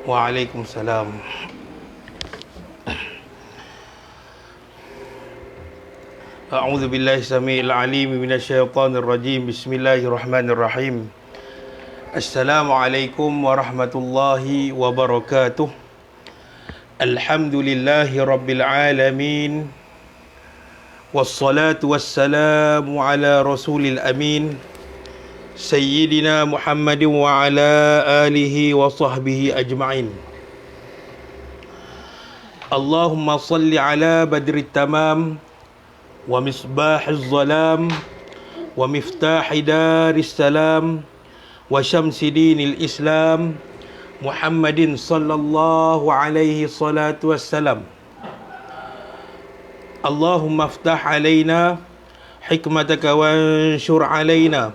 Waalaikumsalam. A'udzu billahi samiil alim minasyaitonir rajim. Bismillahirrahmanirrahim. Assalamualaikum warahmatullahi wabarakatuh. Alhamdulillahi rabbil alamin. Wassalatu wassalamu ala rasulil amin. Sayyidina Muhammadin wa ala alihi wa sahbihi ajma'in. Allahumma salli ala badrit tamam wa misbahiz zalam wa miftahi daris salam wa syamsi dinil islam Muhammadin sallallahu alaihi salatu wassalam. Allahumma aftah alaina hikmataka wanshur alaina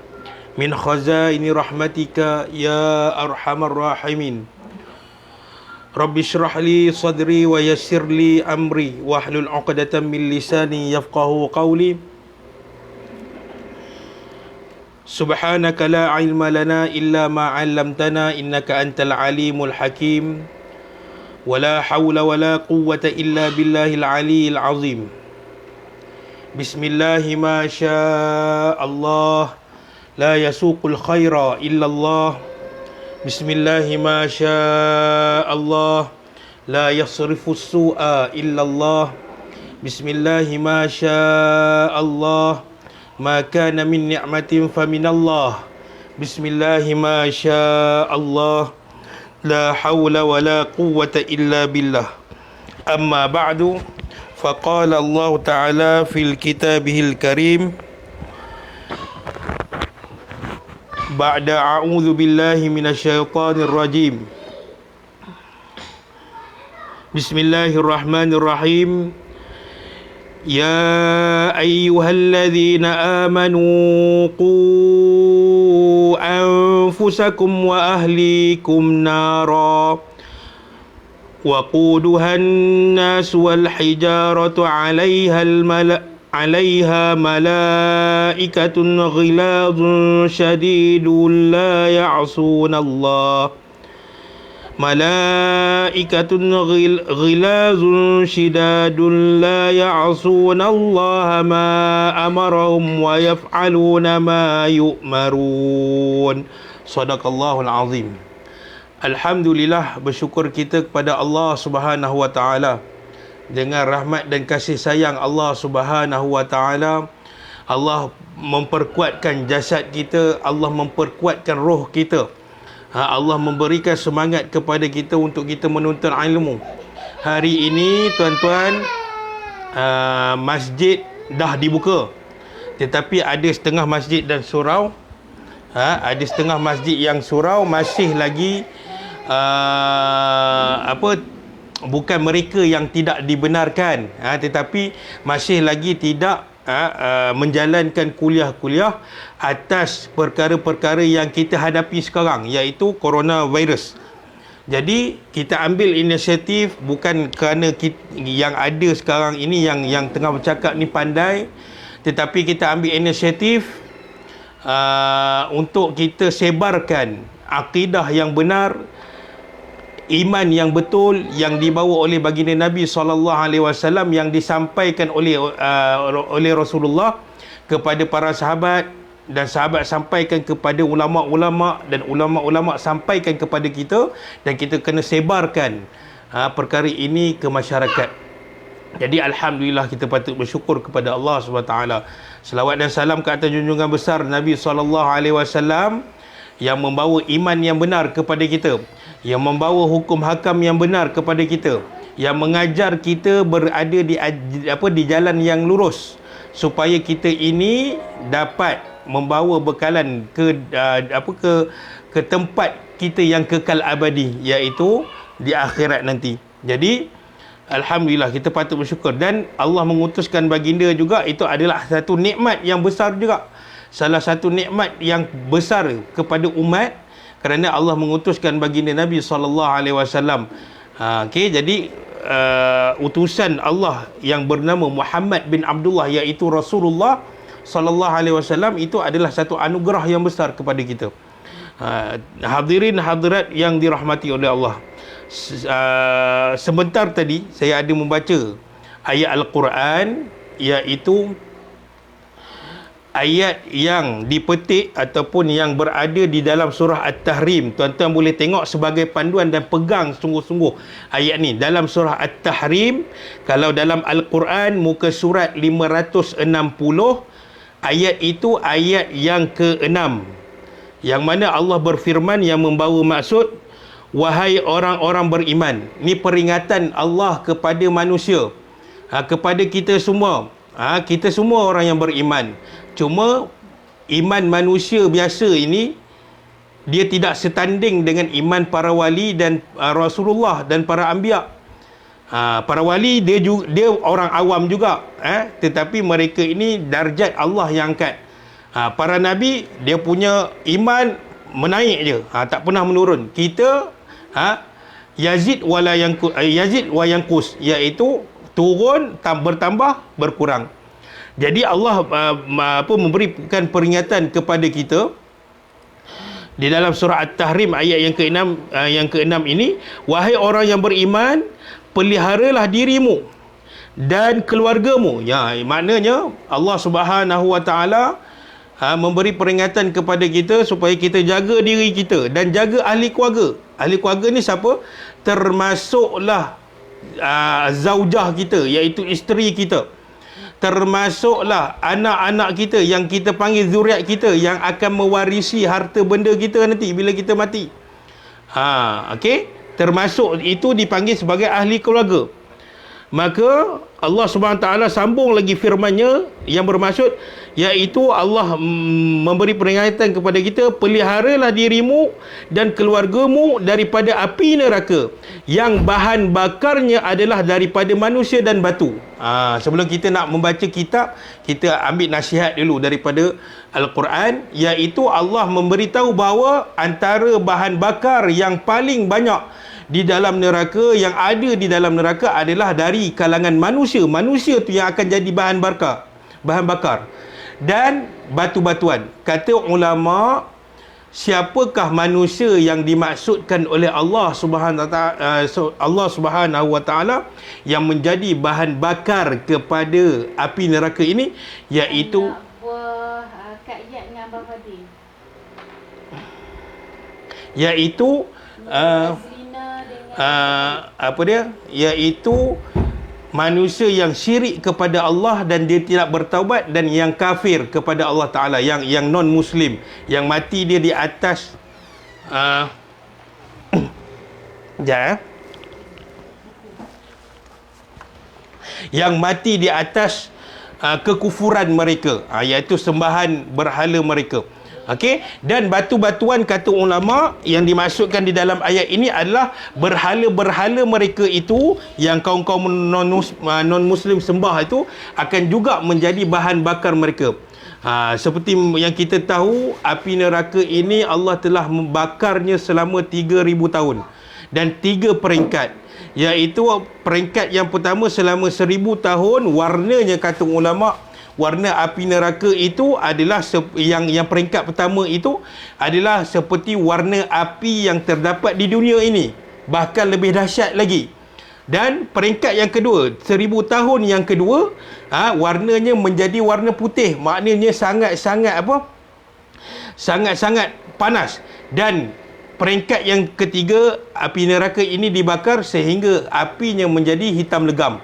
min khazaini rahmatika ya arhamar rahimin. Rabbi syrah li sadri wa yassir li amri wahlul 'uqdatam min lisani yafqahu qawli. Subhanaka la ilma lana illa ma 'allamtana innaka antal alimul hakim. Wa la hawla wa la quwwata illa billahil aliyyil azim. Bismillahi ma syaa Allah la yasuqul khaira illa Allah. Bismillahi ma syaa Allah la yasrifu su'a illa Allah. Bismillahi ma syaa Allah ma kana min ni'matin fa min Allah. Bismillahi ma syaa Allah la hawla wa la quwwata illa billah. Amma ba'du, faqala Allah Ta'ala fil kitabihil karim ba'da a'udzu billahi minasyaitonir rajim. Bismillahirrahmanirrahim. Ya ayyuhalladzina amanu qu anfusakum wa ahlikum nara waquduhan nas wal hijaratu 'alaiha malaikatun ghilazun syadidun la ya'sunallah ghilazun syidadun la ya'sunallaha ma amarahum wa yaf'aluna ma yu'marun. Sadaqallahul azim. Alhamdulillah, bersyukur kita kepada Allah Subhanahu wa taala. Dengan rahmat dan kasih sayang Allah Subhanahu wa taala, Allah memperkuatkan jasad kita, Allah memperkuatkan roh kita. Allah memberikan semangat kepada kita untuk kita menuntut ilmu. Hari ini tuan-tuan, masjid dah dibuka, tetapi ada setengah masjid dan surau, ada setengah masjid yang surau masih lagi bukan mereka yang tidak dibenarkan, tetapi masih lagi tidak menjalankan kuliah-kuliah atas perkara-perkara yang kita hadapi sekarang, iaitu coronavirus. Jadi kita ambil inisiatif bukan kerana yang ada sekarang ini yang tengah bercakap ni pandai, tetapi kita ambil inisiatif untuk kita sebarkan akidah yang benar, iman yang betul yang dibawa oleh baginda Nabi SAW, yang disampaikan oleh Rasulullah kepada para sahabat, dan sahabat sampaikan kepada ulama-ulama, dan ulama-ulama sampaikan kepada kita, dan kita kena sebarkan perkara ini ke masyarakat. Jadi alhamdulillah, kita patut bersyukur kepada Allah SWT. Selawat dan salam ke atas junjungan besar Nabi SAW yang membawa iman yang benar kepada kita, yang membawa hukum hakam yang benar kepada kita, yang mengajar kita berada di jalan yang lurus, supaya kita ini dapat membawa bekalan ke tempat kita yang kekal abadi, iaitu di akhirat nanti. Jadi alhamdulillah, kita patut bersyukur. Dan Allah mengutuskan baginda juga, itu adalah satu nikmat yang besar juga, salah satu nikmat yang besar kepada umat, kerana Allah mengutuskan baginda Nabi SAW. Jadi utusan Allah yang bernama Muhammad bin Abdullah, iaitu Rasulullah SAW, itu adalah satu anugerah yang besar kepada kita. Hadirin hadirat yang dirahmati oleh Allah, sebentar tadi saya ada membaca ayat Al-Quran, iaitu ayat yang dipetik ataupun yang berada di dalam surah At-Tahrim. Tuan-tuan boleh tengok sebagai panduan dan pegang sungguh-sungguh ayat ni. Dalam surah At-Tahrim, kalau dalam Al-Quran muka surat 560, ayat itu ayat yang ke-6, yang mana Allah berfirman yang membawa maksud, wahai orang-orang beriman. Ni peringatan Allah kepada manusia, kepada kita semua. Kita semua orang yang beriman. Cuma iman manusia biasa ini, dia tidak setanding dengan iman para wali dan Rasulullah dan para anbiya. Para wali dia orang awam juga, tetapi mereka ini darjat Allah yang angkat. Para nabi dia punya iman menaik je, tak pernah menurun. Kita yazid wa yanqus, iaitu turun, bertambah, berkurang. Jadi Allah memberikan peringatan kepada kita di dalam surah At-Tahrim ayat yang ke-6 ini, wahai orang yang beriman, peliharalah dirimu dan keluargamu. Maknanya Allah Subhanahu Wa Taala memberi peringatan kepada kita supaya kita jaga diri kita dan jaga ahli keluarga. Ahli keluarga ni siapa? Termasuklah zaujah kita, iaitu isteri kita. Termasuklah anak-anak kita yang kita panggil zuriat kita, yang akan mewarisi harta benda kita nanti bila kita mati. Okey, termasuk itu dipanggil sebagai ahli keluarga. Maka Allah Subhanahu Taala sambung lagi firman-Nya yang bermaksud, iaitu Allah memberi peringatan kepada kita, peliharalah dirimu dan keluargamu daripada api neraka yang bahan bakarnya adalah daripada manusia dan batu. Sebelum kita nak membaca kitab, kita ambil nasihat dulu daripada Al-Quran, iaitu Allah memberitahu bahawa antara bahan bakar yang paling banyak di dalam neraka, yang ada di dalam neraka adalah dari kalangan manusia. Manusia tu yang akan jadi bahan bakar dan batu-batuan. Kata ulama, siapakah manusia yang dimaksudkan oleh Allah Subhanahu Wa Taala yang menjadi bahan bakar kepada api neraka ini, iaitu iaitu manusia yang syirik kepada Allah dan dia tidak bertaubat, dan yang kafir kepada Allah Ta'ala, yang non-Muslim, yang mati dia di atas yang mati di atas kekufuran mereka, iaitu sembahan berhala mereka. Okey, dan batu-batuan, kata ulama, yang dimasukkan di dalam ayat ini adalah berhala-berhala mereka itu yang kaum-kaum non-Muslim sembah itu, akan juga menjadi bahan bakar mereka. Seperti yang kita tahu, api neraka ini Allah telah membakarnya selama 3,000 tahun dan 3 peringkat, iaitu peringkat yang pertama selama 1,000 tahun, warnanya, kata ulama, warna api neraka itu adalah yang peringkat pertama itu adalah seperti warna api yang terdapat di dunia ini, bahkan lebih dahsyat lagi. Dan peringkat yang kedua, 1,000 tahun yang kedua, warnanya menjadi warna putih, maknanya sangat-sangat panas. Dan peringkat yang ketiga, api neraka ini dibakar sehingga apinya menjadi hitam legam.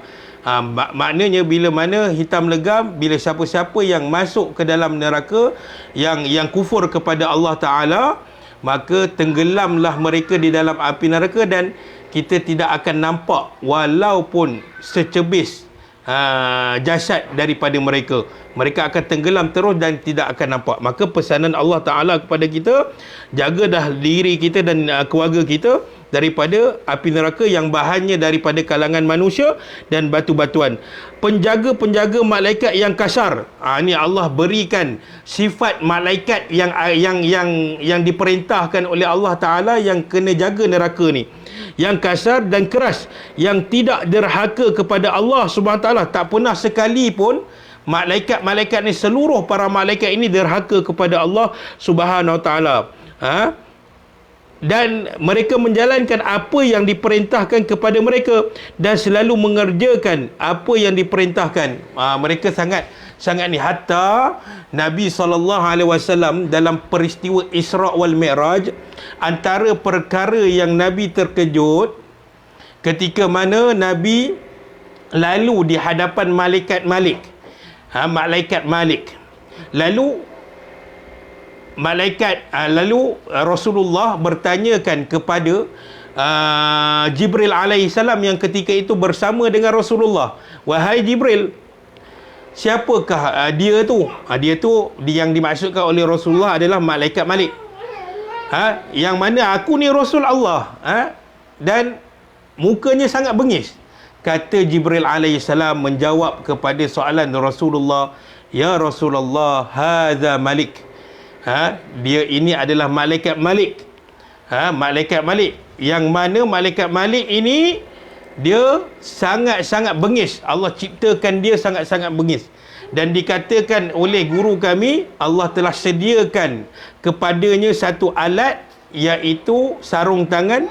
Maknanya bila mana hitam legam, bila siapa-siapa yang masuk ke dalam neraka, yang kufur kepada Allah Ta'ala, maka tenggelamlah mereka di dalam api neraka, dan kita tidak akan nampak walaupun secebis jasad daripada mereka. Mereka akan tenggelam terus dan tidak akan nampak. Maka pesanan Allah Ta'ala kepada kita, jagalah diri kita dan keluarga kita daripada api neraka yang bahannya daripada kalangan manusia dan batu-batuan. Penjaga-penjaga malaikat yang kasar, ini Allah berikan sifat malaikat yang diperintahkan oleh Allah Ta'ala yang kena jaga neraka ni, yang kasar dan keras, yang tidak derhaka kepada Allah Subhanahu Taala. Tak pernah sekali pun malaikat-malaikat ni, seluruh para malaikat ini derhaka kepada Allah Subhanahu Taala. dan mereka menjalankan apa yang diperintahkan kepada mereka dan selalu mengerjakan apa yang diperintahkan. Mereka sangat ni. Hatta Nabi SAW dalam peristiwa Isra' wal Mi'raj, antara perkara yang Nabi terkejut ketika mana Nabi lalu di hadapan malaikat Malik. Lalu Rasulullah bertanyakan kepada Jibril alaihissalam yang ketika itu bersama dengan Rasulullah, wahai Jibril, siapakah dia tu? Dia tu yang dimaksudkan oleh Rasulullah adalah malaikat Malik. Yang mana aku ni Rasul Allah, dan mukanya sangat bengis. Kata Jibril alaihissalam menjawab kepada soalan Rasulullah, ya Rasulullah, hadza Malik. Dia ini adalah malaikat Malik. Malaikat Malik, yang mana malaikat Malik ini dia sangat-sangat bengis. Allah ciptakan dia sangat-sangat bengis. Dan dikatakan oleh guru kami, Allah telah sediakan kepadanya satu alat, iaitu sarung tangan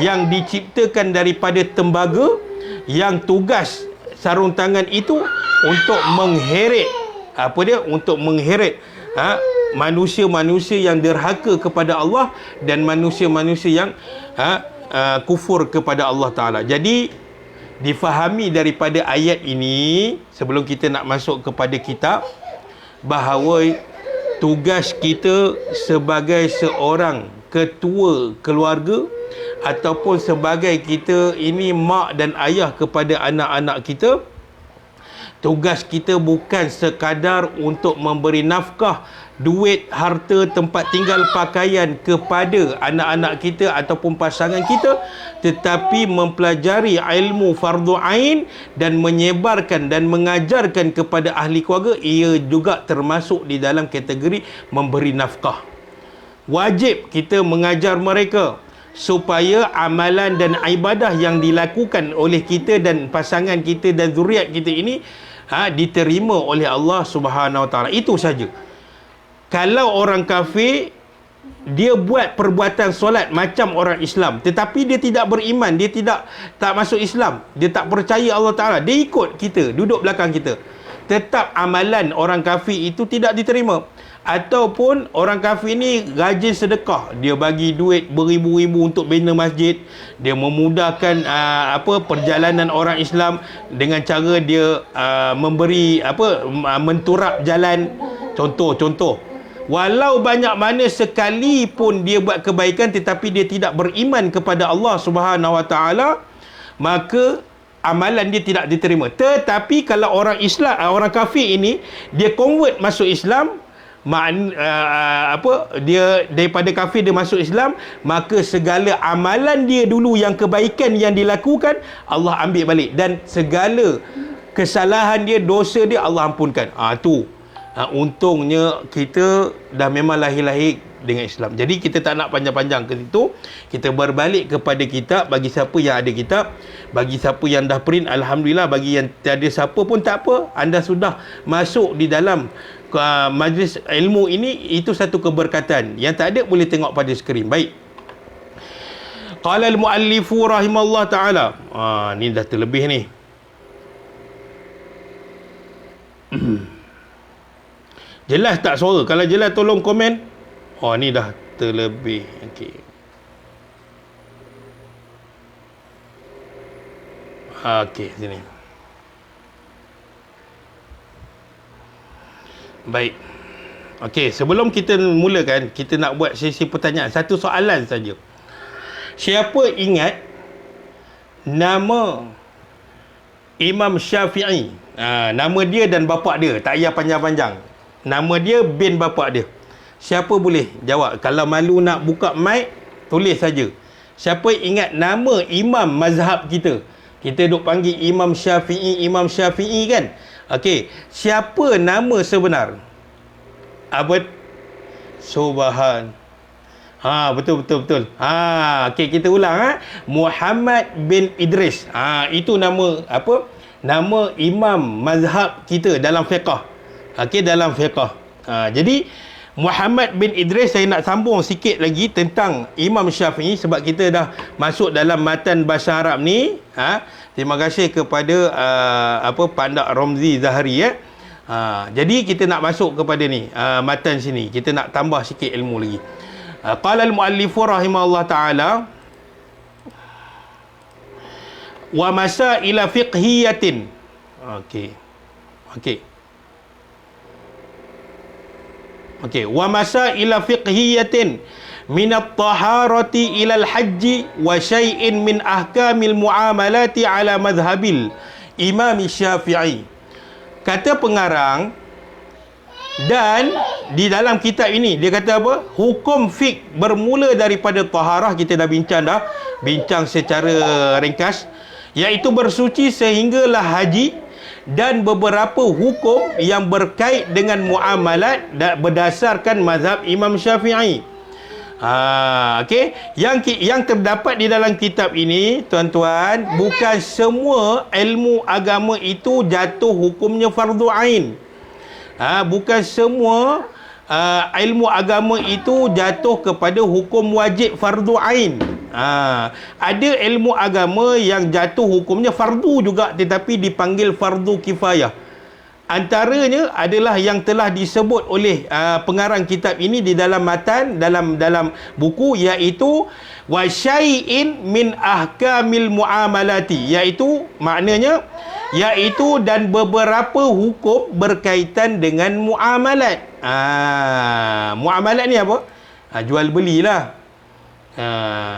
yang diciptakan daripada tembaga, yang tugas sarung tangan itu untuk mengheret untuk mengheret manusia-manusia yang derhaka kepada Allah dan manusia-manusia yang kufur kepada Allah Ta'ala. Jadi difahami daripada ayat ini, sebelum kita nak masuk kepada kitab, bahawa tugas kita sebagai seorang ketua keluarga ataupun sebagai kita ini mak dan ayah kepada anak-anak kita, tugas kita bukan sekadar untuk memberi nafkah, duit, harta, tempat tinggal, pakaian kepada anak-anak kita ataupun pasangan kita, tetapi mempelajari ilmu fardu ain dan menyebarkan dan mengajarkan kepada ahli keluarga. Ia juga termasuk di dalam kategori memberi nafkah. Wajib kita mengajar mereka supaya amalan dan ibadah yang dilakukan oleh kita dan pasangan kita dan zuriat kita ini diterima oleh Allah Subhanahu Wa Taala. Itu saja. Kalau orang kafir, dia buat perbuatan solat macam orang Islam, tetapi dia tidak beriman, dia tak masuk Islam, dia tak percaya Allah Ta'ala, dia ikut kita, duduk belakang kita, tetap amalan orang kafir itu tidak diterima. Ataupun orang kafir ni rajin sedekah, dia bagi duit beribu-ribu untuk bina masjid, dia memudahkan perjalanan orang Islam dengan cara dia memberi menturap jalan. Contoh, walau banyak mana sekalipun dia buat kebaikan tetapi dia tidak beriman kepada Allah Subhanahu Wa Taala, maka amalan dia tidak diterima. Tetapi kalau orang Islam, orang kafir ini, dia convert masuk Islam, dia daripada kafir dia masuk Islam, maka segala amalan dia dulu yang kebaikan yang dilakukan, Allah ambil balik, dan segala kesalahan dia, dosa dia, Allah ampunkan. Untungnya kita dah memang lahir-lahir dengan Islam. Jadi kita tak nak panjang-panjang ke situ. Kita berbalik kepada kitab. Bagi siapa yang ada kitab, bagi siapa yang dah print, alhamdulillah. Bagi yang tiada siapa pun tak apa, anda sudah masuk di dalam majlis ilmu ini, itu satu keberkatan. Yang tak ada boleh tengok pada skrin. Baik. Qala al-muallifu rahimallahu ta'ala. Ni dah terlebih ni. Jelas tak suara? Kalau jelas tolong komen. Ni dah terlebih. Okey. Okey, sini. Baik. Okey, sebelum kita mulakan, kita nak buat sesi pertanyaan. Satu soalan saja. Siapa ingat nama Imam Syafi'i? Nama dia dan bapa dia. Tak payah panjang-panjang. Nama dia bin bapa dia. Siapa boleh jawab? Kalau malu nak buka mic, tulis saja. Siapa ingat nama imam mazhab kita? Kita duk panggil Imam Syafi'i kan? Okey, siapa nama sebenar? Subhan. Betul. Okey, kita ulang. Muhammad bin Idris. Itu nama nama imam mazhab kita dalam fiqh. Okey, dalam fiqh. Jadi Muhammad bin Idris, saya nak sambung sikit lagi tentang Imam Syafi'i sebab kita dah masuk dalam matan bahasa Arab ni. Terima kasih kepada Pandak Romzi Zahari ya. Jadi kita nak masuk kepada ni matan sini. Kita nak tambah sikit ilmu lagi. Qala al-muallifu rahimahullah taala wa masaila fiqhiyatin. Okey, wa masaila fiqhiyatin min at-taharati ila al-hajj wa syai'in min ahkamil muamalati ala madhhabil Imam Syafi'i. Kata pengarang, dan di dalam kitab ini dia kata apa? Hukum fiqh bermula daripada taharah, kita dah bincang secara ringkas, iaitu bersuci sehinggalah haji, dan beberapa hukum yang berkait dengan muamalat berdasarkan mazhab Imam Syafi'i. Okey, yang terdapat di dalam kitab ini, tuan-tuan, bukan semua ilmu agama itu jatuh hukumnya fardu ain. Bukan semua ilmu agama itu jatuh kepada hukum wajib fardu ain. Ada ilmu agama yang jatuh hukumnya fardu juga tetapi dipanggil fardu kifayah. Antaranya adalah yang telah disebut oleh pengarang kitab ini di dalam matan, dalam buku, iaitu wa syai'in min ahkamil muamalati, iaitu maknanya dan beberapa hukum berkaitan dengan muamalat. Muamalat ni apa? Jual belilah.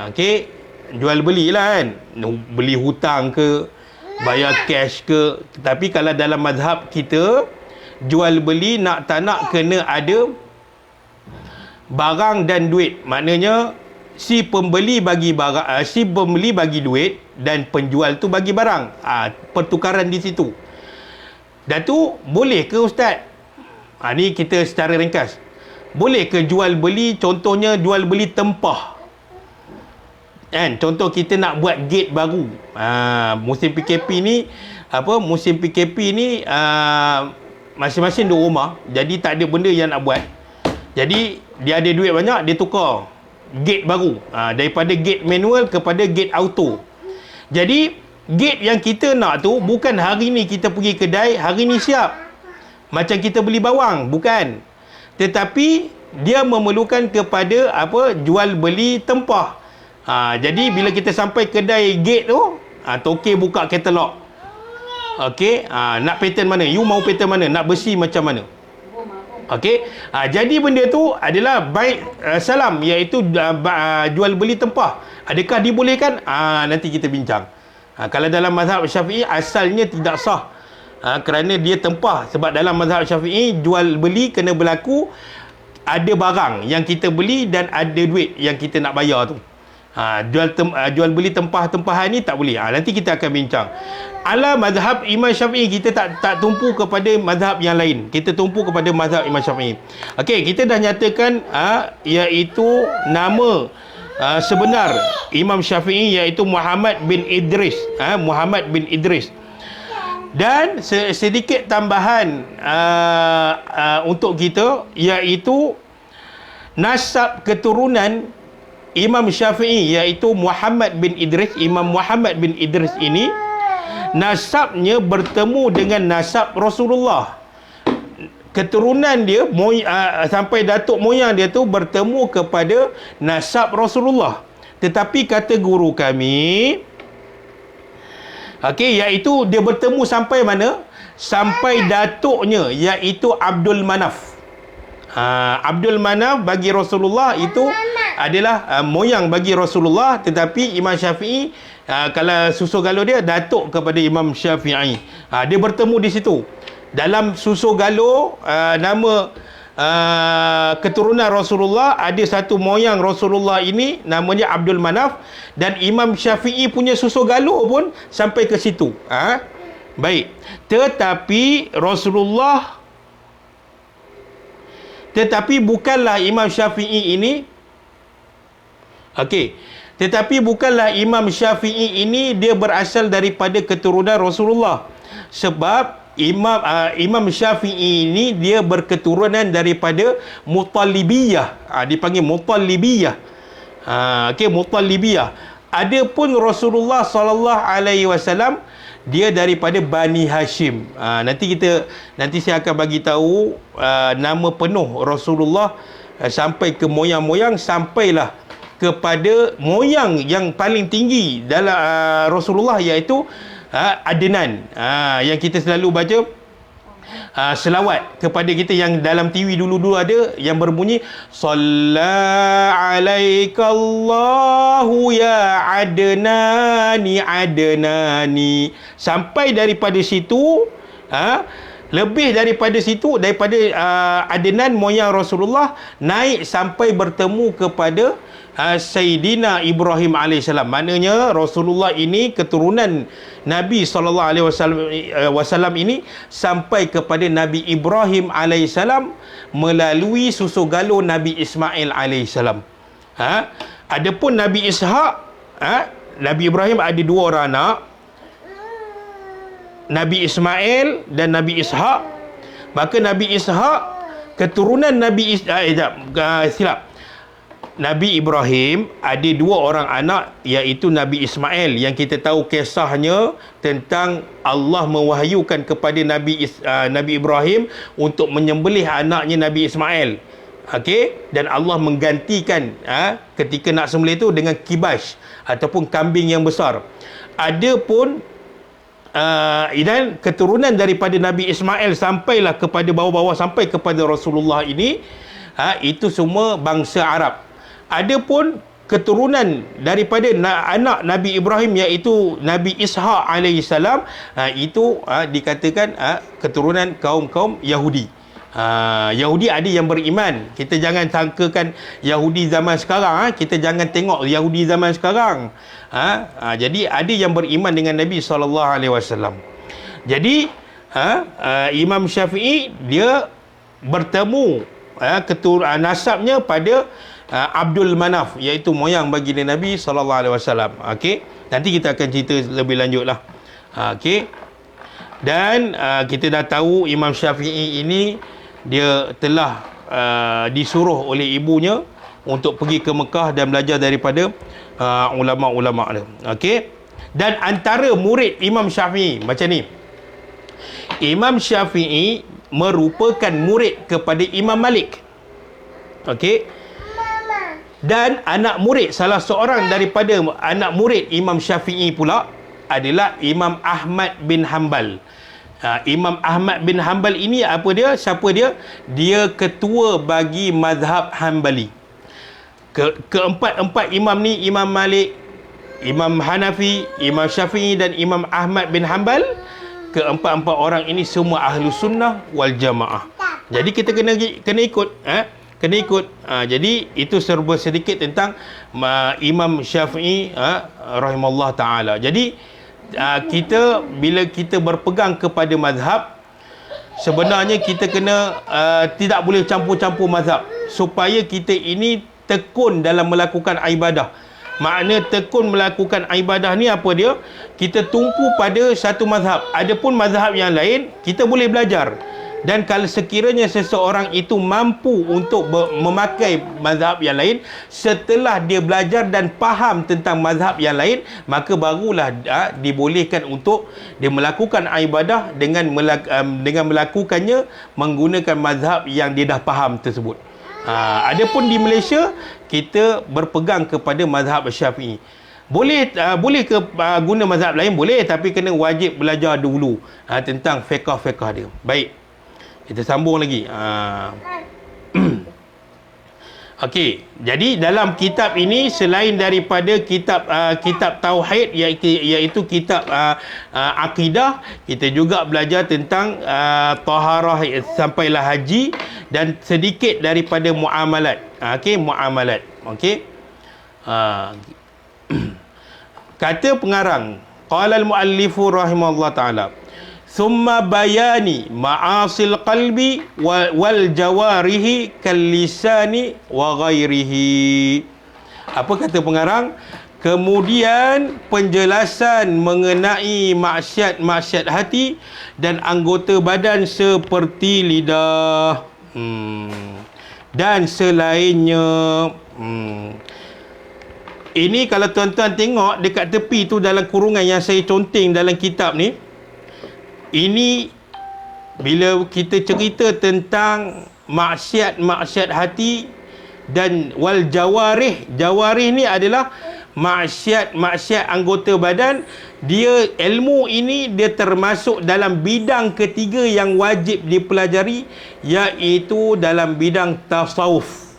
Okey, jual belilah kan. Beli hutang ke, bayar cash ke. Tapi kalau dalam mazhab kita, jual beli nak tak nak kena ada barang dan duit. Maknanya si pembeli bagi barang, si pembeli bagi duit dan penjual tu bagi barang. Pertukaran di situ. Dan tu boleh ke ustaz? Ni kita secara ringkas. Boleh ke jual beli, contohnya jual beli tempah? Kan, contoh kita nak buat gate baru. Musim PKP ni masing-masing dua rumah, jadi tak ada benda yang nak buat. Jadi dia ada duit banyak, dia tukar gate baru, daripada gate manual kepada gate auto. Jadi gate yang kita nak tu bukan hari ni kita pergi kedai, hari ni siap. Macam kita beli bawang, bukan. Tetapi dia memerlukan kepada jual beli tempah. Jadi bila kita sampai kedai gate tu, tokey buka katalog. Okey, nak pattern mana? You mau pattern mana? Nak besi macam mana? Okey, jadi benda tu adalah salam, iaitu jual beli tempah. Adakah dibolehkan? Nanti kita bincang. Kalau dalam mazhab Syafi'i asalnya tidak sah. Kerana dia tempah. Sebab dalam mazhab Syafi'i jual beli kena berlaku ada barang yang kita beli dan ada duit yang kita nak bayar tu. Jual beli tempahan ni tak boleh. Nanti kita akan bincang. Ala mazhab Imam Syafi'i, kita tak tumpu kepada mazhab yang lain. Kita tumpu kepada mazhab Imam Syafi'i. Okey, kita dah nyatakan iaitu nama sebenar Imam Syafi'i iaitu Muhammad bin Idris. Muhammad bin Idris. Dan sedikit tambahan untuk kita, iaitu nasab keturunan Imam Syafi'i iaitu Muhammad bin Idris. Imam Muhammad bin Idris ini nasabnya bertemu dengan nasab Rasulullah. Keturunan dia sampai datuk moyang dia tu bertemu kepada nasab Rasulullah. Tetapi kata guru kami, iaitu dia bertemu sampai mana? Sampai datuknya, iaitu Abdul Manaf. Abdul Manaf bagi Rasulullah itu adalah moyang bagi Rasulullah, tetapi Imam Syafi'i kalau susu galuh dia datuk kepada Imam Syafi'i. Dia bertemu di situ. Dalam susu galuh nama keturunan Rasulullah ada satu moyang Rasulullah ini namanya Abdul Manaf, dan Imam Syafi'i punya susu galuh pun sampai ke situ. Baik. Tetapi bukanlah Imam Syafi'i ini dia berasal daripada keturunan Rasulullah. Sebab Imam Syafi'i ini dia berketurunan daripada Muttalibiyah. Dipanggil Muttalibiyah. Okey, Muttalibiyah. Adapun Rasulullah sallallahu alaihi wasallam dia daripada Bani Hashim. Nanti saya akan bagi tahu nama penuh Rasulullah sampai ke moyang-moyang, sampailah kepada moyang yang paling tinggi dalam Rasulullah, iaitu Adnan. Yang kita selalu baca selawat kepada kita yang dalam TV dulu-dulu ada yang berbunyi Shalla alaikallahu ya Adnani Adnani. Sampai daripada situ, lebih daripada situ, daripada Adnan moyang Rasulullah, naik sampai bertemu kepada Sayyidina Ibrahim AS. Maknanya Rasulullah ini, keturunan Nabi SAW ini sampai kepada Nabi Ibrahim AS melalui susu galur Nabi Ismail AS. Adapun Nabi Ishaq, Nabi Ibrahim ada dua orang anak, Nabi Ismail dan Nabi Ishaq. Maka Nabi Ishaq keturunan Nabi Ibrahim ada dua orang anak, iaitu Nabi Ismail, yang kita tahu kisahnya tentang Allah mewahyukan kepada Nabi Ibrahim untuk menyembelih anaknya Nabi Ismail. Okey, dan Allah menggantikan ketika nak sembelih itu dengan kibash ataupun kambing yang besar. Adapun dan keturunan daripada Nabi Ismail sampailah kepada bawah-bawah sampai kepada Rasulullah ini, itu semua bangsa Arab. Adapun keturunan daripada anak Nabi Ibrahim, iaitu Nabi Ishaq alaihissalam, itu dikatakan keturunan kaum-kaum Yahudi. Yahudi ada yang beriman. Kita jangan sangkakan Yahudi zaman sekarang. Kita jangan tengok Yahudi zaman sekarang. Jadi ada yang beriman dengan Nabi SAW. Jadi Imam Syafi'i dia bertemu nasabnya pada Abdul Manaf, iaitu moyang baginda Nabi SAW. Okey, nanti kita akan cerita lebih lanjutlah. Okey, dan kita dah tahu Imam Syafi'i ini dia telah disuruh oleh ibunya untuk pergi ke Mekah dan belajar daripada ulama-ulama dia. Okey, dan antara murid Imam Syafi'i macam ni, Imam Syafi'i merupakan murid kepada Imam Malik. Okey, dan anak murid, salah seorang daripada anak murid Imam Syafi'i pula adalah Imam Ahmad bin Hanbal. Imam Ahmad bin Hanbal ini apa dia? Siapa dia? Dia ketua bagi mazhab Hanbali. Keempat-empat imam ni, Imam Malik, Imam Hanafi, Imam Syafi'i dan Imam Ahmad bin Hanbal, keempat-empat orang ini semua ahlu sunnah wal jamaah. Jadi kita kena ikut. Jadi itu serba sedikit tentang Imam Syafi'i rahimahullah ta'ala. Jadi bila kita berpegang kepada mazhab, sebenarnya kita kena tidak boleh campur-campur mazhab, supaya kita ini tekun dalam melakukan ibadah. Makna tekun melakukan ibadah ni apa dia? Kita tumpu pada satu mazhab. Adapun mazhab yang lain kita boleh belajar. Dan kalau sekiranya seseorang itu mampu untuk memakai mazhab yang lain, setelah dia belajar dan faham tentang mazhab yang lain, maka barulah dibolehkan untuk dia melakukan ibadah dengan melakukannya menggunakan mazhab yang dia dah faham tersebut. Adapun di Malaysia, kita berpegang kepada mazhab Syafi'i. Boleh ke guna mazhab lain? Boleh, tapi kena wajib belajar dulu tentang fiqh-fiqh dia. Baik, kita sambung lagi. Okey, jadi dalam kitab ini, selain daripada kitab tauhid, iaitu kitab akidah, kita juga belajar tentang taharah sampailah haji, dan sedikit daripada muamalat. Okey, muamalat. Okey. Kata pengarang, qala al-muallifu rahimahullah taala, summa bayani ma'asil qalbi wal jawarihi kal lisani wa ghairihi. Apa kata pengarang? Kemudian penjelasan mengenai maksiat-maksiat hati dan anggota badan seperti lidah dan selainnya. Ini kalau tuan-tuan tengok dekat tepi tu dalam kurungan yang saya conteng dalam kitab ni, ini bila kita cerita tentang maksiat-maksiat hati dan wal jawarih. Jawarih ni adalah maksiat anggota badan. Dia, ilmu ini dia termasuk dalam bidang ketiga yang wajib dipelajari, iaitu dalam bidang tasawuf.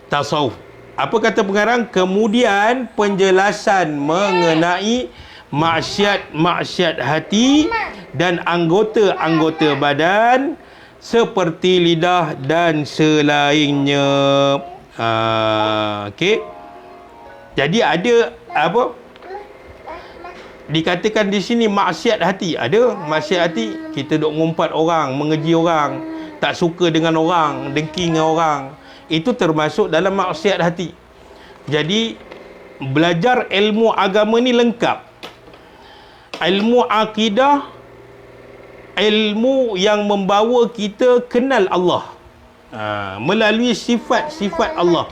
Tasawuf. Apa kata pengarang? Kemudian penjelasan mengenai maksiat hati dan anggota-anggota badan seperti lidah dan selainnya. Okey. Jadi ada apa? Dikatakan di sini maksiat hati. Ada maksiat hati, kita duk ngumpat orang, mengeji orang, tak suka dengan orang, dengki dengan orang. Itu termasuk dalam maksiat hati. Jadi belajar ilmu agama ni lengkap. Ilmu akidah, ilmu yang membawa kita kenal Allah, melalui sifat-sifat Allah,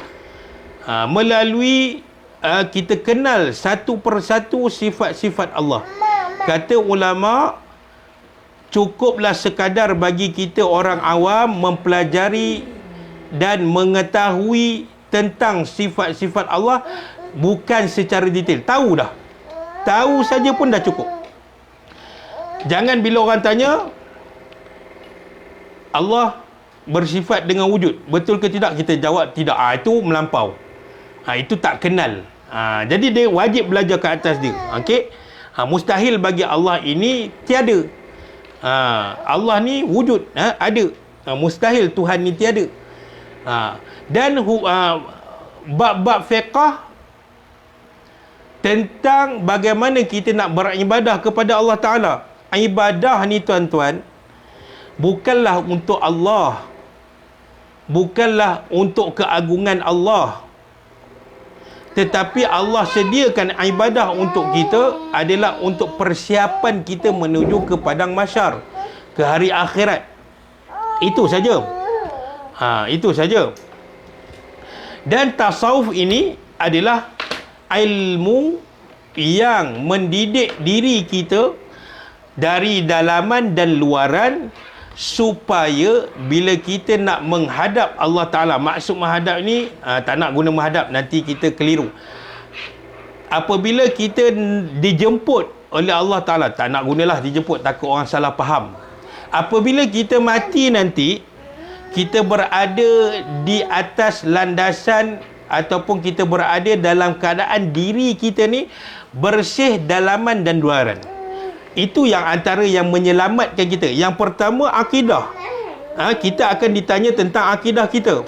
melalui kita kenal satu persatu sifat-sifat Allah. Kata ulama, cukuplah sekadar bagi kita orang awam mempelajari dan mengetahui tentang sifat-sifat Allah, bukan secara detail. Tahu saja pun dah cukup. Jangan bila orang tanya Allah bersifat dengan wujud, betul ke tidak, kita jawab tidak. Itu melampau. Itu tak kenal. Jadi dia wajib belajar ke atas dia. Okey. Mustahil bagi Allah ini tiada. Allah ni wujud, ada. Mustahil Tuhan ni tiada. Dan bab-bab fiqh tentang bagaimana kita nak beribadah kepada Allah Ta'ala. Ibadah ni tuan-tuan, bukanlah untuk Allah, bukanlah untuk keagungan Allah, tetapi Allah sediakan ibadah untuk kita adalah untuk persiapan kita menuju ke padang mahsyar, ke hari akhirat. Itu saja. Itu saja. Dan tasawuf ini adalah ilmu yang mendidik diri kita dari dalaman dan luaran, supaya bila kita nak menghadap Allah Ta'ala, maksud menghadap ni tak nak guna menghadap, nanti kita keliru. Apabila kita dijemput oleh Allah Ta'ala, tak nak gunalah dijemput, takut orang salah faham. Apabila kita mati nanti, kita berada di atas landasan ataupun kita berada dalam keadaan diri kita ni bersih dalaman dan luaran. Itu yang antara yang menyelamatkan kita. Yang pertama, akidah. Kita akan ditanya tentang akidah kita.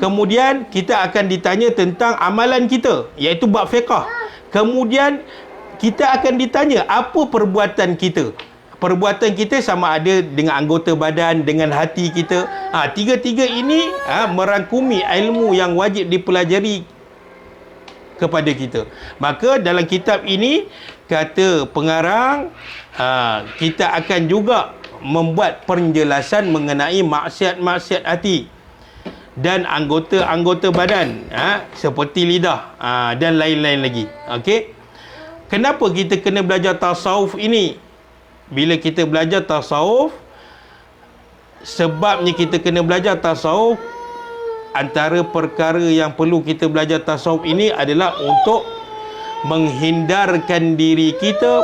Kemudian kita akan ditanya tentang amalan kita, iaitu bab fiqh. Kemudian kita akan ditanya apa perbuatan kita. Perbuatan kita sama ada dengan anggota badan, dengan hati kita. Tiga-tiga ini merangkumi ilmu yang wajib dipelajari kepada kita. Maka dalam kitab ini, kata pengarang, kita akan juga membuat penjelasan mengenai maksiat-maksiat hati dan anggota-anggota badan, seperti lidah, dan lain-lain lagi. Okey. Kenapa kita kena belajar tasawuf ini? Bila kita belajar tasawuf, sebabnya kita kena belajar tasawuf, antara perkara yang perlu kita belajar tasawuf ini adalah untuk menghindarkan diri kita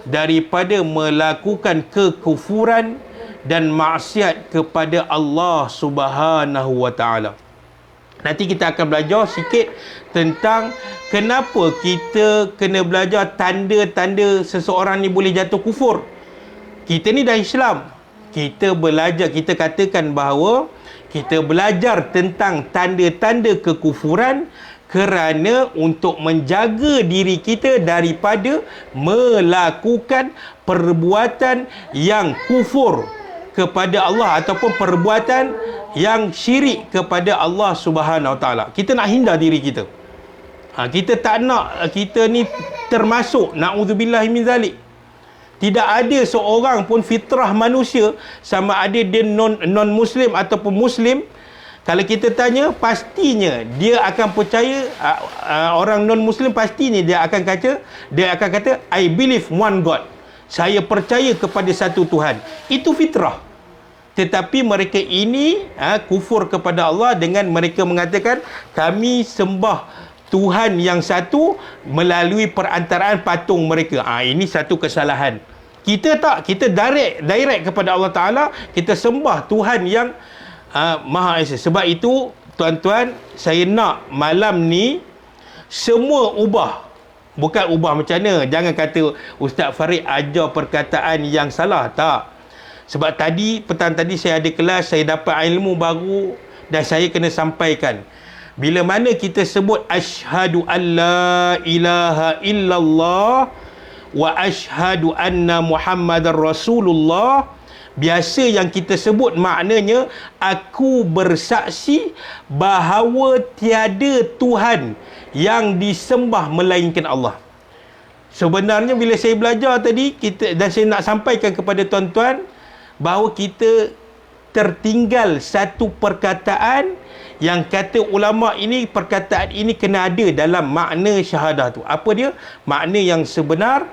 daripada melakukan kekufuran dan maksiat kepada Allah Subhanahu wa Ta'ala. Nanti kita akan belajar sikit tentang kenapa kita kena belajar tanda-tanda seseorang ni boleh jatuh kufur. Kita ni dah Islam. Kita belajar, kita katakan bahawa kita belajar tentang tanda-tanda kekufuran kerana untuk menjaga diri kita daripada melakukan perbuatan yang kufur kepada Allah ataupun perbuatan yang syirik kepada Allah Subhanahu Wa Taala. Kita nak hindar diri kita. Kita tak nak kita ni termasuk, na'udzubillah min zalik. Tidak ada seorang pun fitrah manusia, sama ada dia non-muslim ataupun muslim, kalau kita tanya, pastinya dia akan percaya, orang non-muslim pastinya dia akan kata I believe one God. Saya percaya kepada satu Tuhan. Itu fitrah. Tetapi mereka ini kufur kepada Allah dengan mereka mengatakan kami sembah Tuhan yang satu melalui perantaraan patung mereka. Ini satu kesalahan. Kita tak, kita direct kepada Allah Ta'ala, kita sembah Tuhan yang Maha Esa. Sebab itu, tuan-tuan, saya nak malam ni semua ubah. Bukan ubah macam mana. Jangan kata Ustaz Farid ajar perkataan yang salah. Tak. Sebab petang tadi saya ada kelas, saya dapat ilmu baru dan saya kena sampaikan. Bila mana kita sebut asyhadu an la ilaha illallah wa asyhadu anna Muhammadar Rasulullah, biasa yang kita sebut maknanya aku bersaksi bahawa tiada Tuhan yang disembah melainkan Allah. Sebenarnya bila saya belajar tadi dan saya nak sampaikan kepada tuan-tuan bahawa kita tertinggal satu perkataan yang kata ulama ini, perkataan ini kena ada dalam makna syahadah tu. Apa dia? Makna yang sebenar,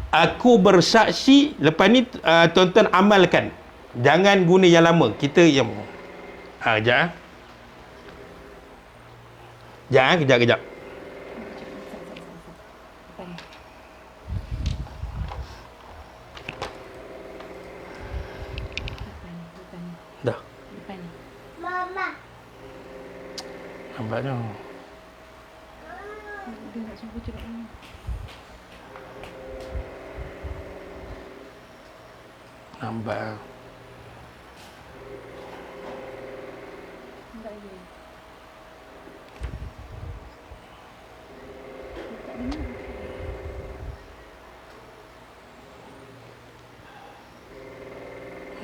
aku bersaksi. Lepas ni tuan-tuan amalkan. Jangan guna yang lama. Kita yang kejap. Kejap. Dah. Mama. Nampaknya. Dia nak cuba cerak ni. Nampak. Nampak dia. Letak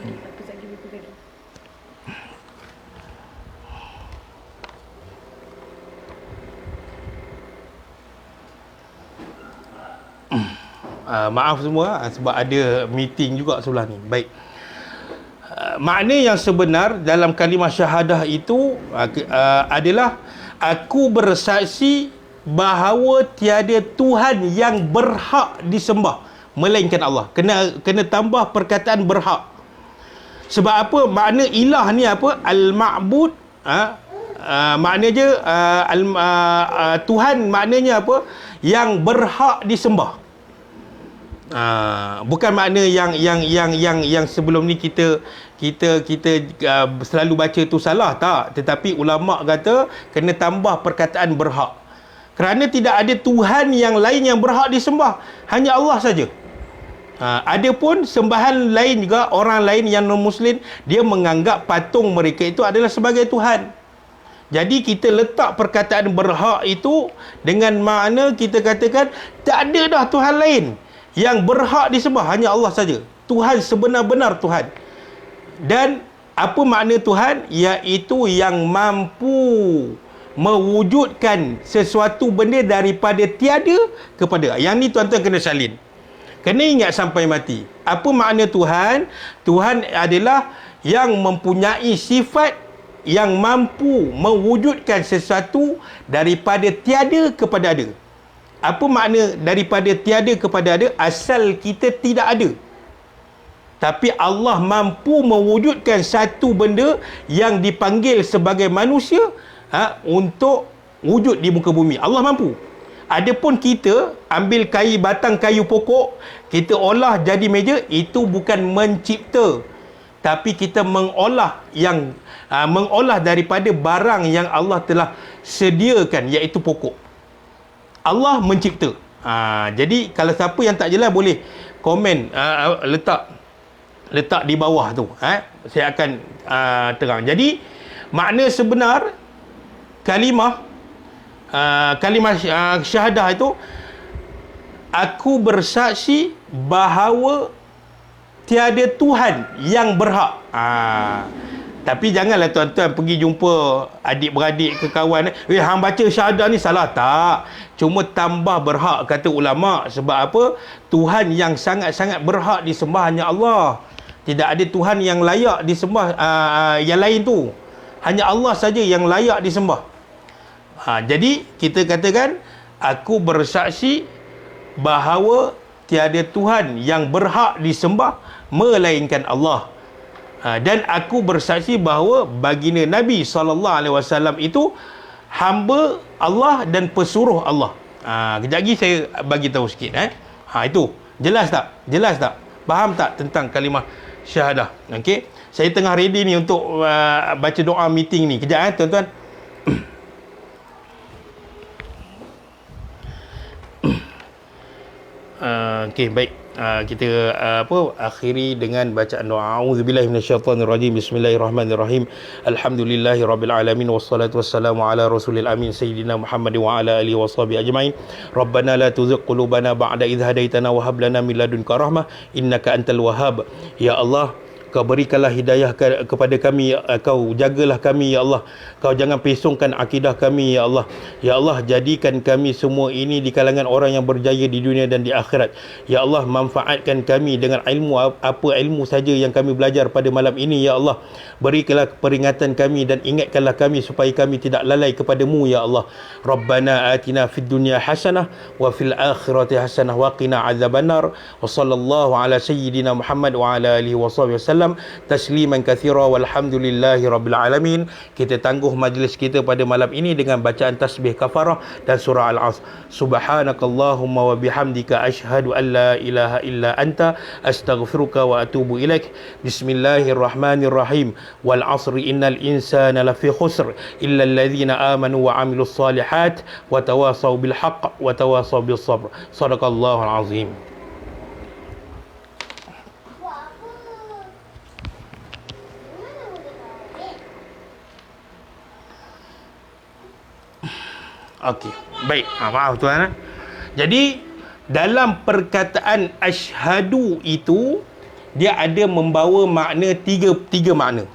ni. Apa lagi buku lagi? Maaf semua sebab ada meeting juga sebelah ni. Baik. Makna yang sebenar dalam kalimah syahadah itu adalah aku bersaksi bahawa tiada Tuhan yang berhak disembah melainkan Allah. Kena tambah perkataan berhak. Sebab apa? Makna ilah ni apa? Al-ma'bud. Maknanya Tuhan maknanya apa? Yang berhak disembah. Bukan makna yang sebelum ni kita selalu baca tu salah, tak. Tetapi ulama kata kena tambah perkataan berhak. Kerana tidak ada Tuhan yang lain yang berhak disembah, hanya Allah saja. Ada pun sembahan lain juga, orang lain yang non-muslim, dia menganggap patung mereka itu adalah sebagai Tuhan. Jadi kita letak perkataan berhak itu dengan makna kita katakan tak ada dah Tuhan lain yang berhak disembah, hanya Allah saja. Tuhan sebenar-benar Tuhan. Dan apa makna Tuhan? Iaitu yang mampu mewujudkan sesuatu benda daripada tiada kepada. Yang ni tuan-tuan kena salin. Kena ingat sampai mati. Apa makna Tuhan? Tuhan adalah yang mempunyai sifat yang mampu mewujudkan sesuatu daripada tiada kepada ada. Apa makna daripada tiada kepada ada? Asal kita tidak ada. Tapi Allah mampu mewujudkan satu benda yang dipanggil sebagai manusia untuk wujud di muka bumi. Allah mampu. Adapun kita ambil batang kayu pokok, kita olah jadi meja, itu bukan mencipta, tapi kita mengolah daripada barang yang Allah telah sediakan, iaitu pokok. Allah mencipta. Jadi kalau siapa yang tak jelas boleh komen, letak di bawah tu. Saya akan terang. Jadi makna sebenar kalimah syahadah itu, aku bersaksi bahawa tiada Tuhan yang berhak. Tapi janganlah tuan-tuan pergi jumpa adik-beradik ke kawan, hang baca syahadah ni salah. Tak. Cuma tambah berhak, kata ulama'. Sebab apa? Tuhan yang sangat-sangat berhak disembah hanya Allah. Tidak ada Tuhan yang layak disembah yang lain tu. Hanya Allah saja yang layak disembah. Jadi kita katakan, aku bersaksi bahawa tiada Tuhan yang berhak disembah melainkan Allah. Dan aku bersaksi bahawa baginda Nabi SAW itu hamba Allah dan pesuruh Allah. Kejap lagi saya bagi tahu sikit. Itu jelas tak? Jelas tak? Faham tak tentang kalimah syahadah? Okey, saya tengah ready ni untuk baca doa meeting ni. Kejap tuan-tuan. Okey, baik. Kita akhiri dengan bacaan doa. A'udzubillahi minasyaitonirrajim. Bismillahirrahmanirrahim. Alhamdulillahirabbil alamin wassalatu wassalamu ala rasulil amin sayyidina Muhammad wa ala alihi washabihi ajmain. Rabbana la tuzigh qulubana ba'da idh hadaitana wa hab lana min ladunka rahmah innaka antal wahhab. Ya Allah, Kau berikanlah hidayah kepada kami, Kau jagalah kami, ya Allah. Kau jangan pesongkan akidah kami, ya Allah. Ya Allah, jadikan kami semua ini di kalangan orang yang berjaya di dunia dan di akhirat. Ya Allah, manfaatkan kami dengan ilmu, apa ilmu saja yang kami belajar pada malam ini, ya Allah. Berikanlah peringatan kami dan ingatkanlah kami supaya kami tidak lalai kepadamu, ya Allah. Rabbana atina fid dunya hasanah wa fil akhirati hasanah wa qina azabannar. Wa sallallahu ala sayyidina Muhammad wa ala alihi wasallam tasliman katsira walhamdulillahi rabbil alamin. Kita tangguh majlis kita pada malam ini dengan bacaan tasbih kafarah dan surah Al-Asr. Subhanakallahumma wa bihamdika asyhadu an la ilaha illa anta astaghfiruka wa atubu ilaik. Bismillahirrahmanirrahim. Wal 'asri innal insana lafi khusr illa alladhina amanu wa 'amilus solihat wa tawasaw bil haqq wa tawasaw bis sabr. Shadaqallahul azim. Okey, baik. Maaf tuan. Jadi dalam perkataan asyhadu itu dia ada membawa makna tiga makna.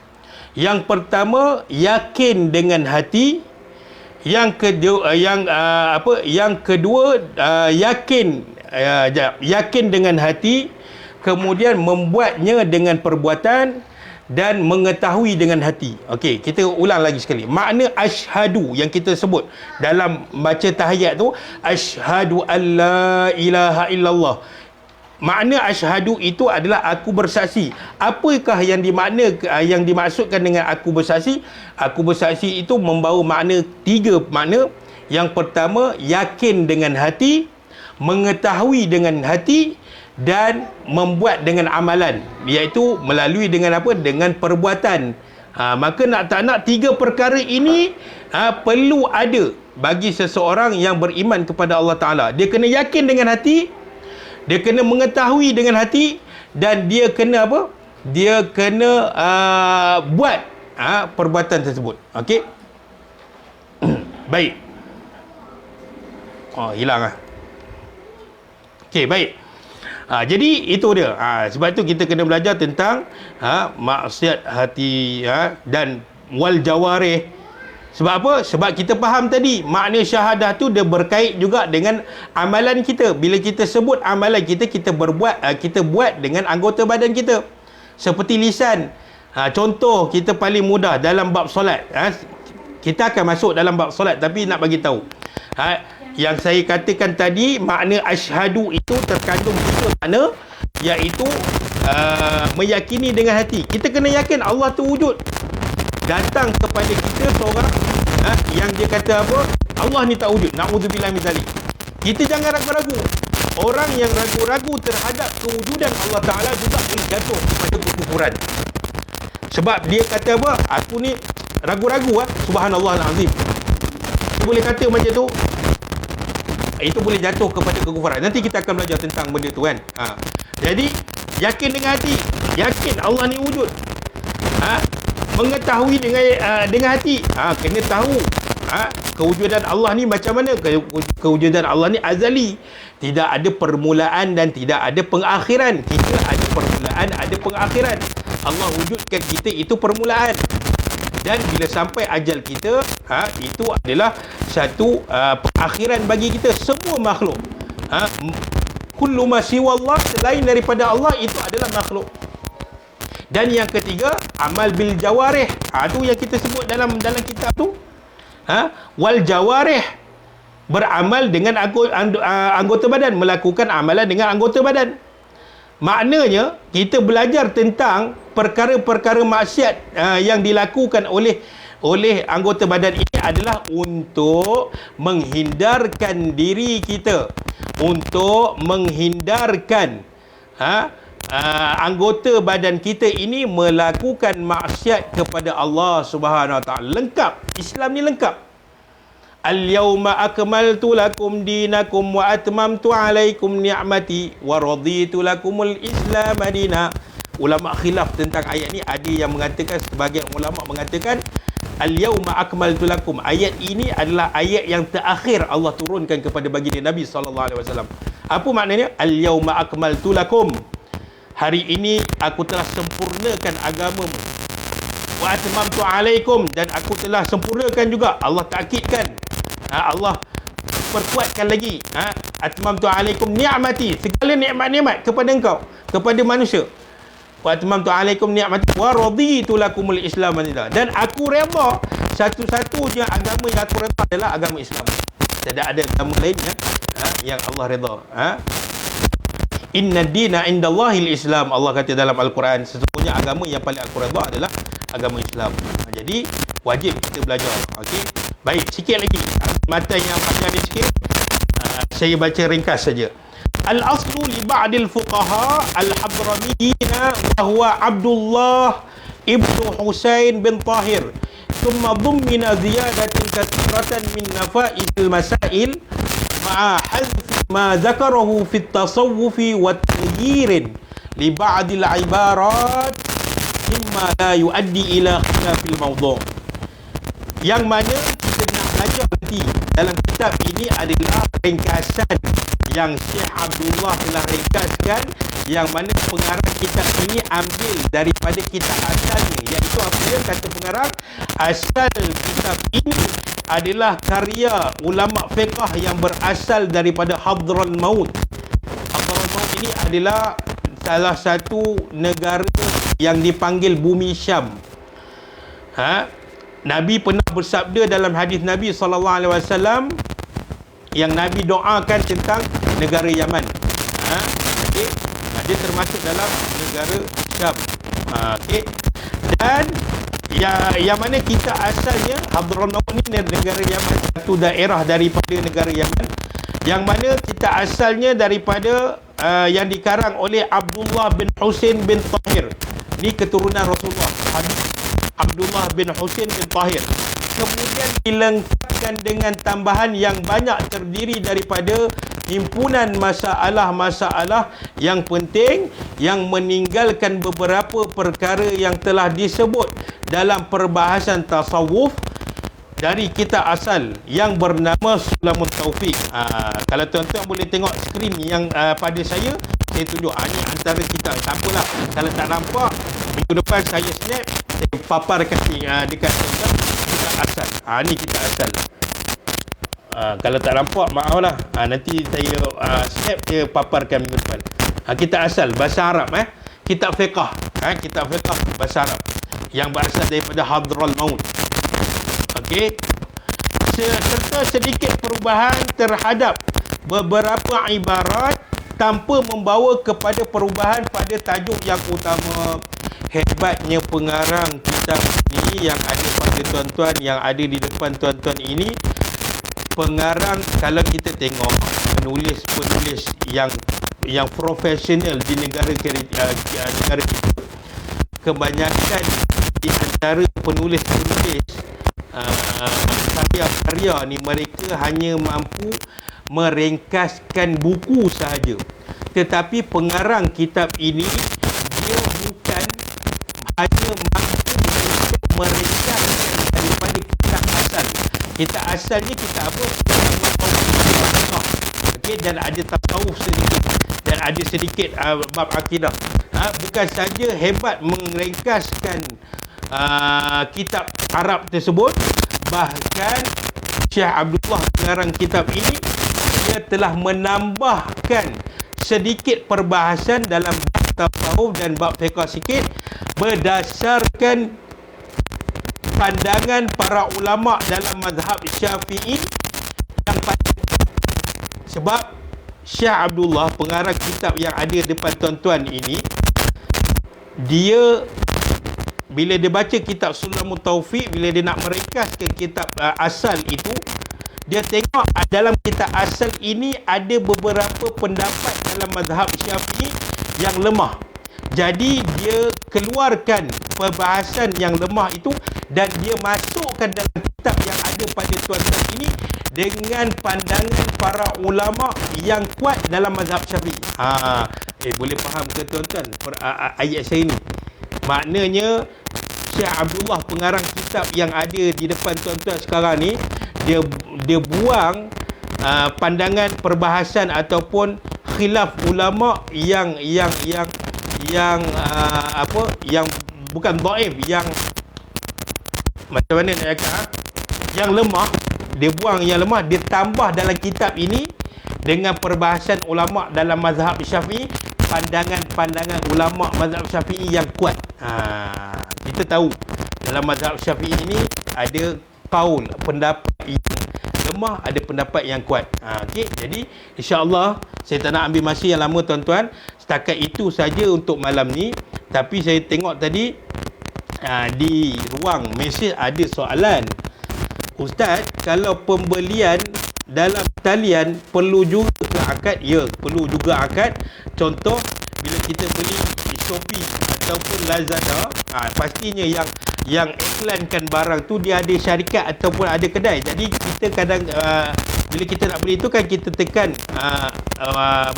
Yang pertama, yakin dengan hati. Yang kedua yakin dengan hati, kemudian membuatnya dengan perbuatan dan mengetahui dengan hati. Okey, kita ulang lagi sekali. Makna asyhadu yang kita sebut dalam baca tahiyat tu, asyhadu alla ilaha illallah. Makna asyhadu itu adalah aku bersaksi. Apakah yang dimaksudkan dengan aku bersaksi? Aku bersaksi itu membawa makna tiga makna. Yang pertama, yakin dengan hati, mengetahui dengan hati, dan membuat dengan amalan, iaitu melalui dengan apa? Dengan perbuatan. Maka nak tak nak, tiga perkara ini perlu ada bagi seseorang yang beriman kepada Allah Ta'ala. Dia kena yakin dengan hati, dia kena mengetahui dengan hati, dan dia kena apa? Dia kena buat perbuatan tersebut. Okey. Baik. Hilang Okey, baik. Jadi itu dia. Sebab itu kita kena belajar tentang maksiat hati dan wal jawarih. Sebab apa? Sebab kita faham tadi makna syahadah tu dia berkait juga dengan amalan kita. Bila kita sebut amalan kita, kita buat dengan anggota badan kita. Seperti lisan. Contoh kita paling mudah dalam bab solat. Kita akan masuk dalam bab solat, tapi nak bagi tahu. Yang saya katakan tadi, makna asyhadu itu terkandung tiga makna, iaitu meyakini dengan hati. Kita kena yakin Allah tu wujud. Datang kepada kita seorang yang dia kata apa? Allah ni tak wujud. Na'udzubillah min zalik. Kita jangan ragu-ragu. Orang yang ragu-ragu terhadap kewujudan Allah Ta'ala juga boleh jatuh kepada kekufuran. Sebab dia kata apa? Aku ni ragu-ragu subhanallah al-azim. Dia boleh kata macam tu. Itu boleh jatuh kepada kekufuran. Nanti kita akan belajar tentang benda tu kan. Jadi yakin dengan hati, yakin Allah ni wujud. Mengetahui dengan hati, kena tahu kewujudan Allah ni macam mana. Kewujudan Allah ni azali, tidak ada permulaan dan tidak ada pengakhiran. Kita ada permulaan, ada pengakhiran. Allah wujudkan kita itu permulaan. Dan bila sampai ajal kita, itu adalah satu perakhiran bagi kita semua makhluk. Kullu ma siwa Allah, selain daripada Allah, itu adalah makhluk. Dan yang ketiga, amal bil jawarih. Itu yang kita sebut dalam kitab tu. Wal jawarih, beramal dengan anggota badan, melakukan amalan dengan anggota badan. Maknanya kita belajar tentang perkara-perkara maksiat yang dilakukan oleh anggota badan ini adalah untuk menghindarkan diri kita, untuk menghindarkan anggota badan kita ini melakukan maksiat kepada Allah Subhanahu Wa Taala. Lengkap, Islam ni lengkap. Al-yawma akmaltu lakum dinakum wa atmamtu alaikum ni'mati wa raditu lakumul Islam madina. Ulama khilaf tentang ayat ni. Ada yang mengatakan, sebagian ulama mengatakan al-yawma akmaltu lakum, ayat ini adalah ayat yang terakhir Allah turunkan kepada baginda Nabi SAW. Apa maknanya? Al-yawma akmaltu lakum, hari ini aku telah sempurnakan agamamu. Wa atmamtu alaikum, dan aku telah sempurnakan juga. Allah takkidkan, Allah perkuatkan lagi, atmamtu alaikum ni'mati, segala nikmat-nikmat kepada engkau, kepada manusia. Wa atmamtu alaikum ni'mati wa raditu lakumul Islam madina, dan aku redha, satu-satunya agama yang aku redha adalah agama Islam. Tidak ada agama lain yang Allah redha. Inna dina indallahil Islam, Allah kata dalam Al-Quran, sesungguhnya agama yang paling aku redha adalah agama Islam. Jadi wajib kita belajar. Okey, baik, sikit lagi mata yang panjang ni sikit, saya baca ringkas saja. Al-aslu li ba'dil fuqaha al-hadramiyina wa huwa Abdullah ibnu Husain bin Tahir, thumma dhummina ziyadatin kathiratan min nafaidil masail ma'a hadfi ma zakarahu fi at-tasawwuf wa at-taghyir li ba'dil ibarat mimma la yuaddi ila khilafil mawdu'. Yang mana kita nak belajar nanti dalam kitab ini adalah ringkasan yang Syekh Abdullah telah ringkaskan, yang mana pengarang kitab ini ambil daripada kitab asalnya, iaitu apa dia kata pengarang? Asal kitab ini adalah karya ulama fiqh yang berasal daripada Hadramaut. Hadramaut ini adalah salah satu negara yang dipanggil bumi Syam. Nabi pernah bersabda dalam hadis Nabi SAW, yang Nabi doakan tentang negara Yaman. Okay. Dia termasuk dalam negara Syam. Okay. Dan yang mana kita asalnya, Hadramaut ni negara Yaman, satu daerah daripada negara Yaman, yang mana kita asalnya daripada yang dikarang oleh Abdullah bin Husain bin Tahir. Ini keturunan Rasulullah, Habib Abdullah bin Husain bin Tahir. Kemudian dilengkapkan dengan tambahan yang banyak, terdiri daripada himpunan masalah-masalah yang penting, yang meninggalkan beberapa perkara yang telah disebut dalam perbahasan tasawuf dari kitab asal yang bernama Sulamut Taufiq. Kalau tuan-tuan boleh tengok skrin yang pada saya tunjuk. Ini antara kitab. Tak apalah, kalau tak nampak, minggu depan saya snap, saya paparkan dekat tuan-tuan kitab asal. Ini kitab asal. Kalau tak nampak, maaf lah. Nanti saya snap, saya paparkan minggu depan. Kitab asal bahasa Arab, kitab fiqh, kitab fiqh bahasa Arab yang berasal daripada Hadramaut. Okey. Serta sedikit perubahan terhadap beberapa ibarat tanpa membawa kepada perubahan pada tajuk yang utama. Hebatnya pengarang kitab ini yang ada pada tuan-tuan, yang ada di depan tuan-tuan ini. Pengarang, kalau kita tengok penulis-penulis yang profesional di negara kita, kebanyakan di antara penulis-penulis karya-karya ni, mereka hanya mampu meringkaskan buku sahaja. Tetapi pengarang kitab ini, dia bukan hanya mampu meringkaskan daripada kitab asal. Kitab asalnya kitab apa? Okey, dan ada tasawuf sedikit, dan ada sedikit bab akidah. Bukan saja hebat meringkaskan kitab Arab tersebut. Bahkan Syekh Abdullah pengarang kitab ini, dia telah menambahkan sedikit perbahasan dalam bab tasawuf dan bab fiqh sikit berdasarkan pandangan para ulama dalam mazhab Syafi'i yang sebab Syekh Abdullah pengarang kitab yang ada depan tuan-tuan ini, dia bila dia baca kitab Sulamut Taufiq, bila dia nak meringkaskan kitab asal itu, dia tengok dalam kitab asal ini ada beberapa pendapat dalam mazhab Syafi'i yang lemah. Jadi dia keluarkan perbahasan yang lemah itu dan dia masukkan dalam kitab yang ada pada tuan-tuan ini dengan pandangan para ulama yang kuat dalam mazhab Syafi'i. Boleh faham ke tuan-tuan ayat saya ni? Maknanya Syekh Abdullah pengarang kitab yang ada di depan tuan-tuan sekarang ni, dia buang pandangan perbahasan ataupun khilaf ulama yang bukan dhaif, yang macam mana nak cakap, yang lemah. Dia buang yang lemah, dia tambah dalam kitab ini dengan perbahasan ulama dalam mazhab Syafi'i, pandangan-pandangan ulama mazhab Syafi'i yang kuat. Kita tahu dalam mazhab Syafi'i ini ada qaul, pendapat yang lemah, ada pendapat yang kuat. Okey, jadi insya-Allah saya tak nak ambil masa yang lama tuan-tuan. Setakat itu saja untuk malam ni. Tapi saya tengok tadi di ruang mesej ada soalan. Ustaz, kalau pembelian dalam talian perlu juga ke akad? Ya, perlu juga akad. Contoh, bila kita beli di Shopee ataupun Lazada, pastinya yang iklankan barang tu dia ada syarikat ataupun ada kedai. Jadi kita kadang bila kita nak beli tu kan, kita tekan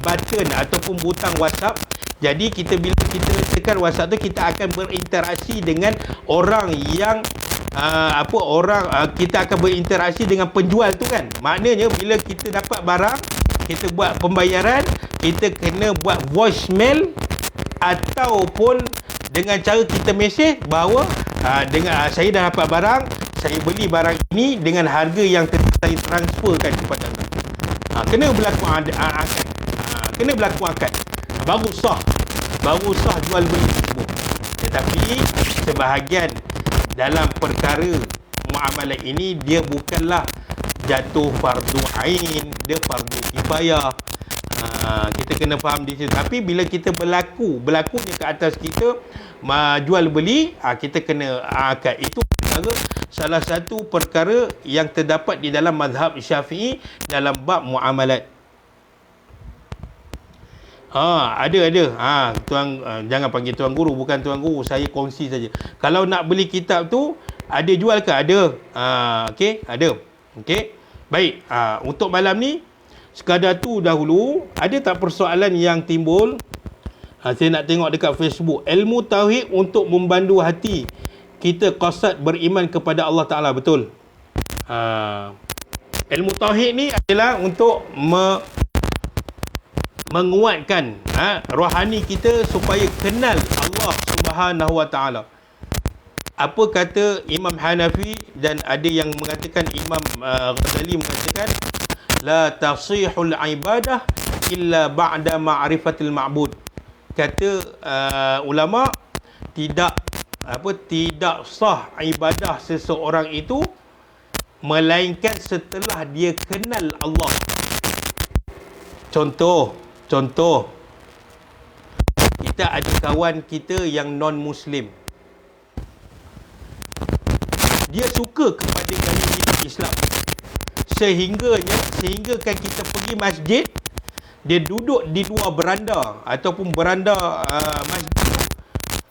button ataupun butang WhatsApp. Jadi bila kita tekan WhatsApp tu, kita akan berinteraksi dengan orang yang kita akan berinteraksi dengan penjual tu kan. Maknanya bila kita dapat barang, kita buat pembayaran, kita kena buat voicemail ataupun dengan cara kita mesej bahawa dengan saya dah dapat barang, saya beli barang ini dengan harga yang saya transferkan kepada anda. Kena berlaku akad. Kena berlaku akad. Baru sah jual beli tersebut. Tetapi sebahagian dalam perkara muamalah ini, dia bukanlah jatuh fardu ain, dia fardu kifayah. Kita kena faham di situ. Tapi bila kita berlakunya ke atas kita jual beli, kita kena akad. Itu salah satu perkara yang terdapat di dalam mazhab Syafi'i dalam bab muamalat. Ada. Tuan, jangan panggil tuan guru, bukan tuan guru, saya kongsi saja. Kalau nak beli kitab tu, ada jual ke? Ada. Okey, ada. Okey. Baik, untuk malam ni sekadar tu dahulu. Ada tak persoalan yang timbul? Saya nak tengok dekat Facebook. Ilmu tauhid untuk membandu hati kita qasad beriman kepada Allah Ta'ala. Betul. Ilmu tauhid ni adalah untuk menguatkan rohani kita supaya kenal Allah Subhanahu Wa Ta'ala. Apa kata Imam Hanafi, dan ada yang mengatakan Imam Ghazali mengatakan, la tasihul ibadah illa ba'da ma'rifatil ma'bud. Kata ulama, tidak sah ibadah seseorang itu melainkan setelah dia kenal Allah. Contoh, kita ada kawan kita yang non-Muslim. Dia suka kepada gaya hidup Islam. Sehingga kan kita pergi masjid, dia duduk di luar beranda ataupun beranda masjid.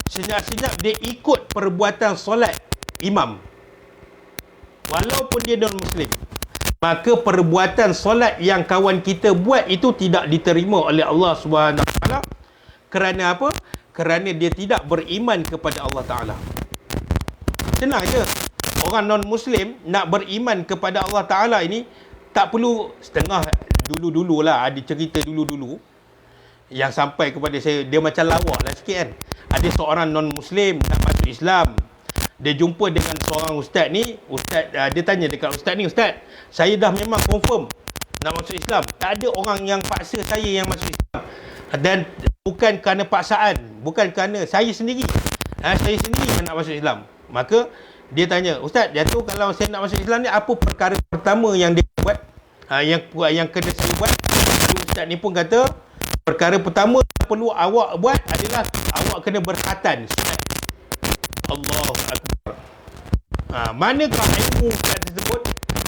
Senyap-senyap dia ikut perbuatan solat imam. Walaupun dia non-Muslim. Maka perbuatan solat yang kawan kita buat itu tidak diterima oleh Allah Subhanahu Wa Taala. Kerana apa? Kerana dia tidak beriman kepada Allah Taala. Senang je. Orang non-Muslim nak beriman kepada Allah Taala ini tak perlu setengah dulu-dululah. Ada cerita dulu-dulu yang sampai kepada saya, dia macam lawak lah sikit kan. Ada seorang non-Muslim nak masuk Islam. Dia jumpa dengan seorang ustaz ni. Ustaz dia tanya dekat ustaz ni, "Ustaz, saya dah memang confirm nak masuk Islam. Tak ada orang yang paksa saya yang masuk Islam. Dan bukan kerana paksaan, bukan kerana saya sendiri. Saya sendiri yang nak masuk Islam." Maka dia tanya, "Ustaz, Dato' kalau saya nak masuk Islam ni, apa perkara pertama yang dia buat? Yang kena saya buat?" Ustaz ni pun kata, perkara pertama yang perlu awak buat adalah awak kena berkhatan. Allahu Akbar. Manakah ilmu tersebut?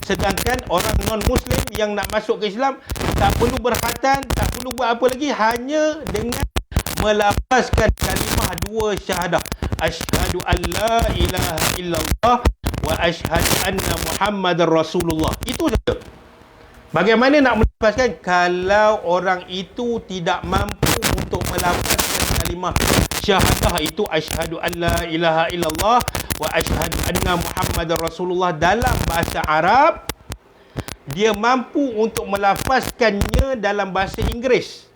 Sedangkan orang non-Muslim yang nak masuk ke Islam tak perlu berkhatan, tak perlu buat apa lagi, hanya dengan melafazkan kalimah dua syahadah. Asyhadu an la ilaha illallah wa asyhadu anna Muhammadar Rasulullah. Itu saja. Bagaimana nak melafazkan kalau orang itu tidak mampu untuk melafazkan kalimah syahadah itu, asyhadu an la ilaha illallah wa asyhadu anna Muhammadar Rasulullah, dalam bahasa Arab, dia mampu untuk melafazkannya dalam bahasa Inggeris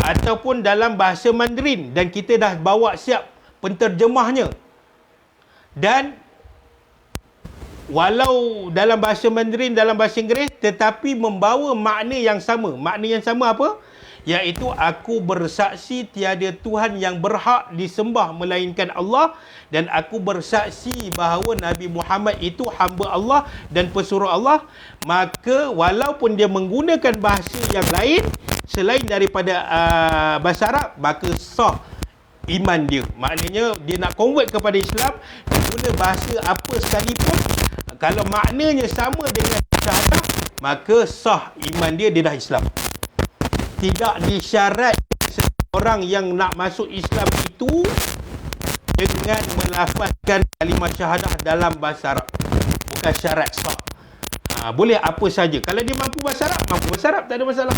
ataupun dalam bahasa Mandarin, dan kita dah bawa siap penterjemahnya. Dan walau dalam bahasa Mandarin, dalam bahasa Inggeris, tetapi membawa makna yang sama. Makna yang sama apa? Iaitu aku bersaksi tiada Tuhan yang berhak disembah melainkan Allah, dan aku bersaksi bahawa Nabi Muhammad itu hamba Allah dan pesuruh Allah. Maka walaupun dia menggunakan bahasa yang lain selain daripada bahasa Arab, maka sah iman dia. Maknanya dia nak convert kepada Islam, dia guna bahasa apa sekalipun, kalau maknanya sama dengan syahadah, maka sah iman dia, dia dah Islam. Tidak disyarat seorang yang nak masuk Islam itu dengan melafazkan kalimah syahadah dalam bahasa Arab. Bukan syarat sah. Boleh apa saja. Kalau dia mampu bahasa Arab, tak ada masalah.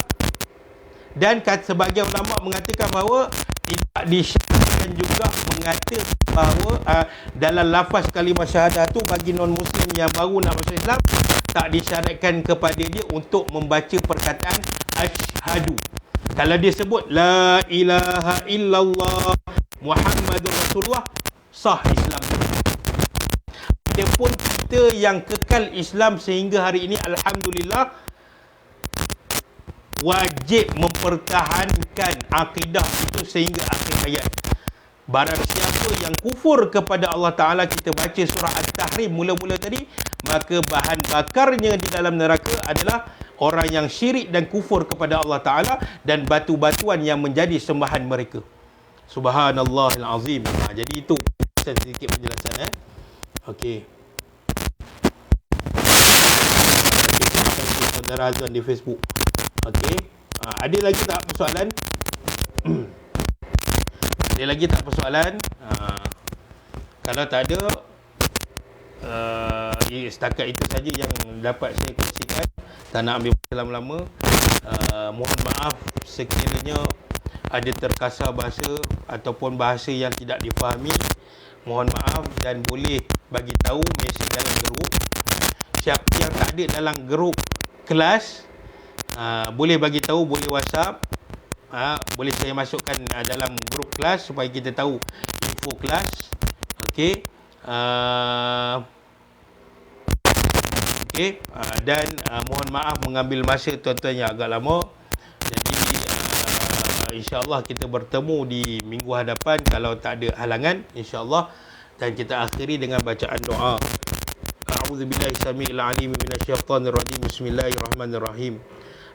Dan sebagian ulama mengatakan bahawa tidak disyaratkan juga mengatakan bahawa dalam lafaz kalimah syahadah tu bagi non-Muslim yang baru nak masuk Islam, tak disyaratkan kepada dia untuk membaca perkataan asyhadu. Kalau dia sebut la ilaha illallah Muhammadur Rasulullah, sah Islam. Adapun kita yang kekal Islam sehingga hari ini, alhamdulillah, wajib mempertahankan akidah itu sehingga akhir hayat. Barang siapa yang kufur kepada Allah Ta'ala, kita baca surah At-Tahrim mula-mula tadi, maka bahan bakarnya di dalam neraka adalah orang yang syirik dan kufur kepada Allah Ta'ala dan batu-batuan yang menjadi sembahan mereka. Subhanallahil azim. Jadi itu sedikit penjelasan. Okey. Terima kasih saudara Azwan di Facebook. Okey. Ada lagi tak persoalan? Ada lagi tak persoalan? Kalau tak ada, setakat itu saja yang dapat saya kongsikan. Tak nak ambil lama-lama. Mohon maaf sekiranya ada terkasar bahasa ataupun bahasa yang tidak difahami. Mohon maaf, dan boleh bagi tahu mesej dalam grup. Siapa yang tak ada dalam grup kelas, boleh bagi tahu, boleh WhatsApp. Boleh saya masukkan dalam grup kelas supaya kita tahu info kelas. Okey. Okey. Dan mohon maaf mengambil masa tuan-tuan yang agak lama. Jadi insya-Allah kita bertemu di minggu hadapan kalau tak ada halangan, insya-Allah. Dan kita akhiri dengan bacaan doa. A'udzubillahi samii'il 'aliim minasyaitonir rajim. Bismillahirrahmanirrahim.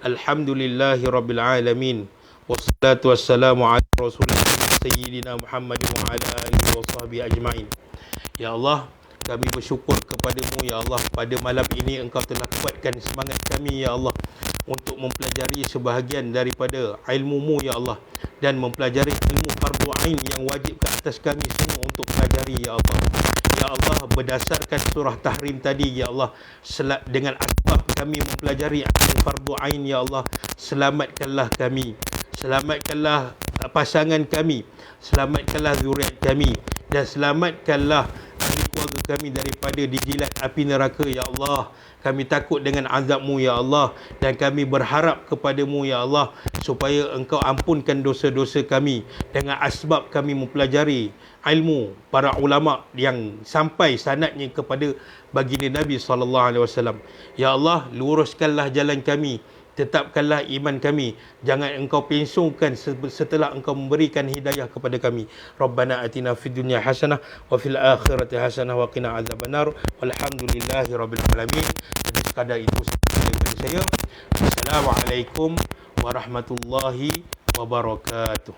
Alhamdulillahirabbil alamin. Wassalatu wassalamu ala rasulillah sayyidina Muhammadin wa ala alihi wa sahbihi ajma'in. Ya Allah, kami bersyukur kepadamu ya Allah, pada malam ini engkau telah kuatkan semangat kami ya Allah untuk mempelajari sebahagian daripada ilmu-Mu ya Allah, dan mempelajari ilmu fardu ain yang wajib ke atas kami semua untuk pelajari ya Allah. Ya Allah, berdasarkan surah Tahrim tadi ya Allah, dengan asbab kami mempelajari ilmu fardu ain ya Allah, selamatkanlah kami, selamatkanlah pasangan kami, selamatkanlah zuriat kami, dan selamatkanlah ahli keluarga kami daripada dijilat api neraka, ya Allah. Kami takut dengan azab-Mu, ya Allah, dan kami berharap kepadamu, ya Allah, supaya Engkau ampunkan dosa-dosa kami dengan asbab kami mempelajari ilmu para ulama yang sampai sanadnya kepada baginda Nabi SAW. Ya Allah, luruskanlah jalan kami, tetapkanlah iman kami, jangan Engkau pensongkan setelah Engkau memberikan hidayah kepada kami. Rabbana atina fid dunya hasanah wa fil akhirati hasanah wa qina azabannar. Walhamdulillahi rabbil alamin. Jadi sekadar itu daripada saya. Assalamualaikum warahmatullahi wabarakatuh.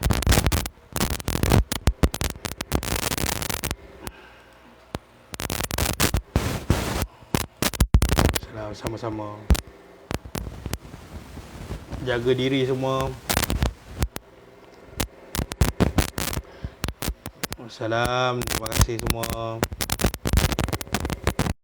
Sama-sama. Jaga diri semua. Wassalam. Terima kasih semua.